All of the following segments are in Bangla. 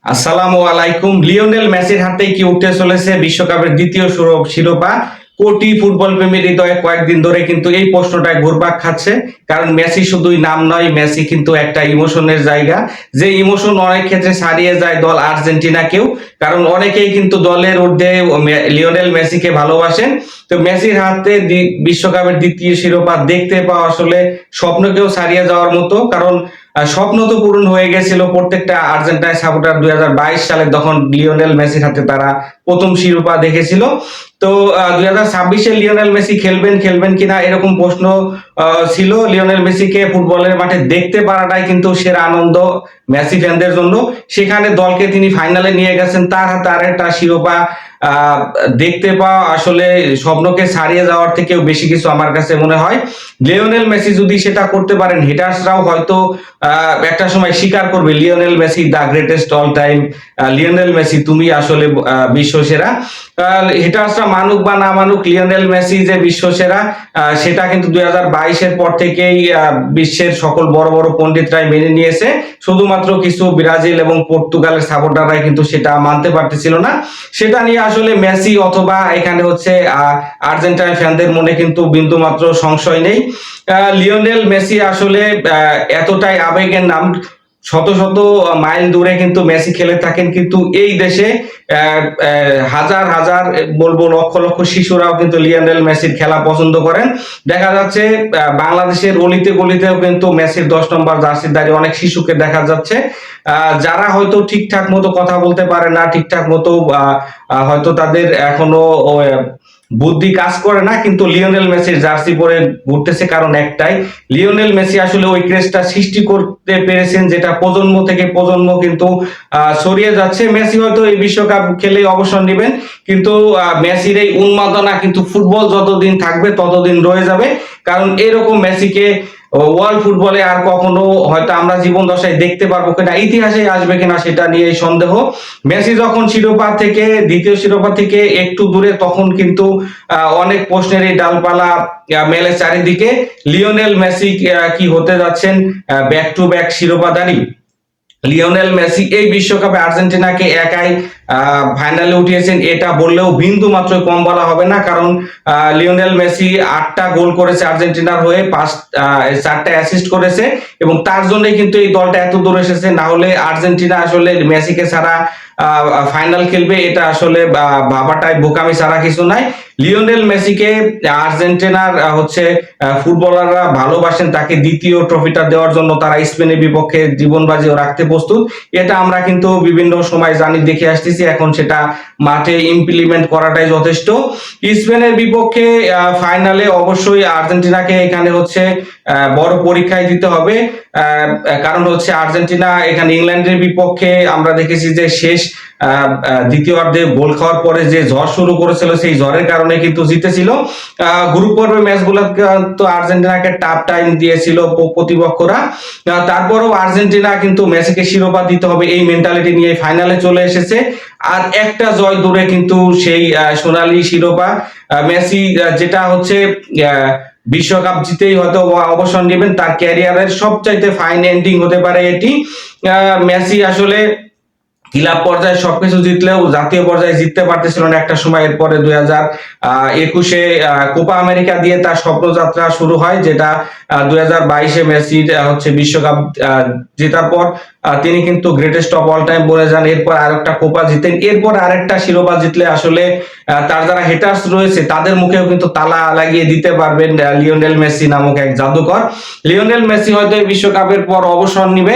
আসসালামু আলাইকুম। লিওনেল মেসির হাতে কি উঠতে চলেছে বিশ্বকাপের দ্বিতীয় শিরোপা? কোটি ফুটবল প্রেমীর হৃদয়ে কয়েকদিন ধরে কিন্তু এই প্রশ্নটা ঘুরপাক খাচ্ছে। কারণ মেসি শুধুই নাম নয়, মেসি কিন্তু একটা ইমোশনের জায়গা। যে ইমোশন অনেক ক্ষেত্রে ছাড়িয়ে যায় দল আর্জেন্টিনাকেও। কারণ অনেকেই কিন্তু দলের ঊর্ধ্বে লিওনেল মেসিকে ভালোবাসেন। তো মেসির হাতে বিশ্বকাপের দ্বিতীয় শিরোপা দেখতে পাওয়া আসলে স্বপ্নকেও ছাড়িয়ে যাওয়ার মতো। কারণ স্বপ্ন তো পূরণ হয়ে গেছিল প্রত্যেকটা আর্জেন্টাইন সাপোর্টার 2022 সালে, তখন লিওনেল মেসির হাতে তারা প্রথম শিরোপা দেখেছিল। তো 2026-এ লিওনেল মেসি খেলবেন খেলবেন কিনা এরকম প্রশ্ন ছিল। লিওনেল মেসিকে ফুটবলের মাঠে দেখতে পারাটাই কিন্তু সেরা আনন্দ মেসি ফ্যানদের জন্য। সেখানে দলকে তিনি ফাইনালে নিয়ে গেছেন, তার হাতে আরেকটা শিরোপা আহ দেখতে পাওয়া আসলে স্বপ্নকে ছাড়িয়ে যাওয়ার থেকেও বেশি কিছু আমার কাছে মনে হয়। লিওনেল মেসি যদি সেটা করতে পারেন, হেটার্সরাও হয়তো একটা সময় স্বীকার করবে Lionel Messi the greatest all time. Lionel Messi তুমি আসলে বিশ্ব সেরা। হেটার্সরা মানুক বা না মানুক, লিওনেল মেসি যে বিশ্ব সেরা সেটা কিন্তু 2022-এর পর থেকেই বিশ্বের সকল বড় বড় পণ্ডিতরাই মেনে নিয়েছে। শুধুমাত্র কিছু ব্রাজিল এবং পর্তুগালের সাপোর্টাররাই কিন্তু সেটা মানতে পারতেছিল না। সেটা নিয়ে আসলে মেসি অথবা এখানে হচ্ছে আর্জেন্টাইন ফ্যানদের মনে কিন্তু বিন্দু মাত্র সংশয় নেই। লিওনেল মেসি আসলে এতটাই আবেগের নাম। শত শত মাইল দূরে কিন্তু মেসি খেলে থাকেন, কিন্তু এই দেশে হাজার হাজার বলবো লক্ষ লক্ষ শিশুরাও কিন্তু লিওনেল মেসির খেলা পছন্দ করেন। দেখা যাচ্ছে বাংলাদেশের অলিতে গলিতেও কিন্তু মেসির 10 নম্বর জার্সি দাঁড়িয়ে অনেক শিশুকে দেখা যাচ্ছে, যারা হয়তো ঠিকঠাক মতো কথা বলতে পারে না, ঠিকঠাক মতো হয়তো তাদের এখনো বুদ্ধি কাজ করে না, কিন্তু লিওনেল মেসির জার্সি পরে ঘুরতেছে। কারণ একটাই, লিওনেল মেসি আসলে ওই ক্রেজটা সৃষ্টি করতে পেরেছেন যেটা প্রজন্ম থেকে প্রজন্ম কিন্তু ছড়িয়ে যাচ্ছে। মেসি হয়তো এই বিশ্বকাপ খেলে অবসর নেবেন, কিন্তু মেসির এই উন্মাদনা কিন্তু ফুটবল যতদিন থাকবে ততদিন রয়ে যাবে। কারণ এরকম মেসিকে ওয়ার্ল্ড ফুটবলে আর কখনো হয়তো আমরা জীবন দশায় দেখতে পারবো কিনা, ইতিহাসে আসবে কিনা সেটা নিয়ে সন্দেহ। মেসি যখন শিরোপা থেকে, দ্বিতীয় শিরোপা থেকে একটু দূরে, তখন কিন্তু অনেক প্রশ্নের এই ডালপালা মেলে চারিদিকে। লিওনেল মেসি কি হতে যাচ্ছেন ব্যাক টু ব্যাক শিরোপাধারী? লিওনেল মেসি এই বিশ্বকাপে আর্জেন্টিনাকে একাই ফাইনালে উঠিয়েছেন, এটা বললেও বিন্দু মাত্র কম বলা হবে না। কারণ লিওনেল মেসি 8টা গোল করেছে আর্জেন্টিনার হয়ে, 4টা অ্যাসিস্ট করেছে, এবং তার জন্যই কিন্তু এই দলটা এত দূর এসেছে। না হলে আর্জেন্টিনা আসলে মেসিকে ছাড়া ফাইনাল খেলবে এটা আসলে ভাবাটাই বোকামি ছাড়া কিছু নাই। লিওনেল মেসিকে আর্জেন্টিনার হচ্ছে ফুটবলাররা ভালোবাসেন, তাকে দ্বিতীয় ট্রফিটা দেওয়ার জন্য তারা স্পেনের বিপক্ষে জীবন বাজিও রাখতে প্রস্তুত। এটা আমরা কিন্তু বিভিন্ন সময় জানি, দেখে আসতেছি। এখন সেটা মাঠে ইমপ্লিমেন্ট করাটাই যথেষ্ট। স্পেনের বিপক্ষে ফাইনালে অবশ্যই আর্জেন্টিনাকে এখানে হচ্ছে বড় পরীক্ষায় দিতে হবে। কারণ হচ্ছে আর্জেন্টিনা এখানে ইংল্যান্ডের বিপক্ষে আমরা দেখেছি যে শেষ দ্বিতীয়ার্ধে গোল খাওয়ার পরে যে ঝড় শুরু করেছিল, সেই ঝড়ের কারণে কিন্তু জিতেছিল। গ্রুপ পর্বের ম্যাচগুলো তো আর্জেন্টিনাকে টাফ টাইম দিয়েছিল প্রতিপক্ষরা। তারপরেও আর্জেন্টিনা কিন্তু মেসিকে শিরোপা দিতে হবে এই মেন্টালিটি নিয়ে ফাইনালে চলে এসেছে। আর একটা জয় দূরে কিন্তু সেই সোনালী শিরোপা। মেসি যেটা হচ্ছে বিশ্বকাপ জিতেই হয়তো অবসর নেবেন, তার ক্যারিয়ারের সবচাইতে ফাইন এন্ডিং হতে পারে এটি। মেসি আসলে ক্লাব পর্যায়ে সবকিছু জিতলেও জাতীয় পর্যায়ে জিততে পারতেছিল না একটা সময়। এরপরে 2021-এ কোপা আমেরিকা দিয়ে তার স্বপ্নযাত্রা শুরু হয়, যেটা 2022-এ মেসি হচ্ছে বিশ্বকাপ জেতার পর তিনি কিন্তু গ্রেটেস্ট অফ অল টাইম বলে যান। এরপর আরেকটা কোপা জিতেন, এরপর আরেকটা শিরোপা জিতলে আসলে তার যারা হেটার্স রয়েছে তাদের মুখেও কিন্তু তালা লাগিয়ে দিতে পারবেন লিওনেল মেসি নামক এক জাদুকর। লিওনেল মেসি হয়তো এই বিশ্বকাপের পর অবসর নিবে,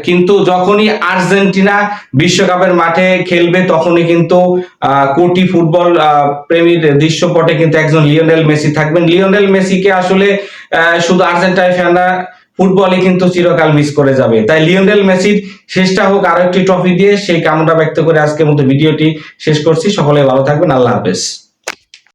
কিন্তু যখনই আর্জেন্টিনা বিশ্বকাপের মাঠে খেলবে তখনই কিন্তু কোটি ফুটবল প্রেমীর দৃশ্যপটে কিন্তু একজন লিওনেল মেসি থাকবেন। লিওনেল মেসিকে আসলে শুধু আর্জেন্টাইন ফ্যানরা, ফুটবলই কিন্তু চিরকাল মিস করে যাবে। তাই লিওনেল মেসির শেষটা হোক আরো একটি ট্রফি দিয়ে, সেই কামনা ব্যক্ত করে আজকের মতো ভিডিওটি শেষ করছি। সকলে ভালো থাকবেন, আল্লাহ হাফেজ।